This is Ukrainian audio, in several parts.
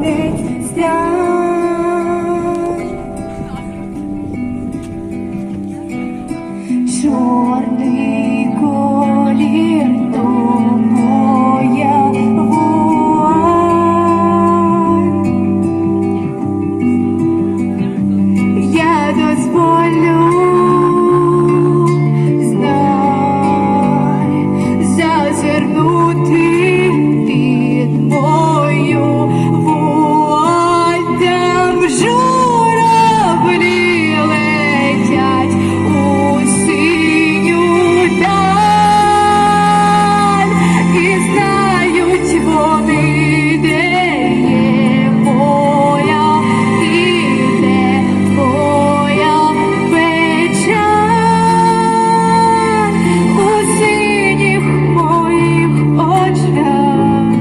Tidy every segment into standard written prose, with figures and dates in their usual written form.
заходить стяг. Чорний колір то моя вуаль. Я дозволю, знай, зазирнути під мою вуаль. Там журавлі летять у синю даль, і знають вони, де є моя і де твоя печаль у синіх моїх очах.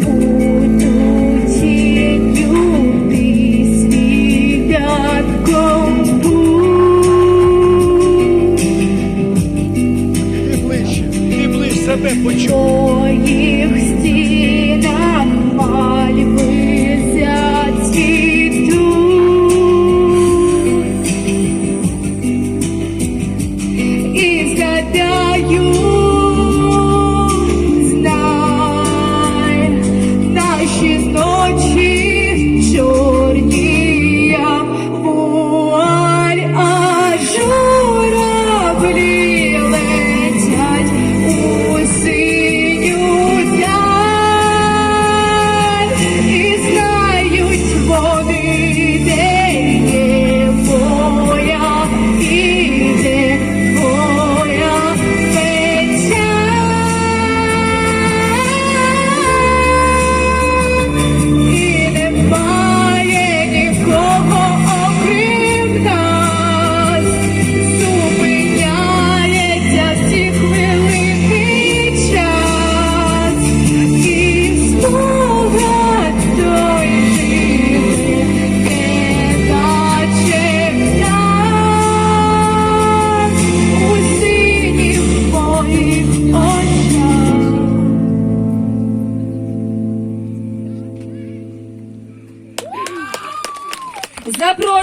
Буду тінню ти свідатком будь. Ти ближ себе почув. В твоїх стінах мальви зацвітуть. І згадаю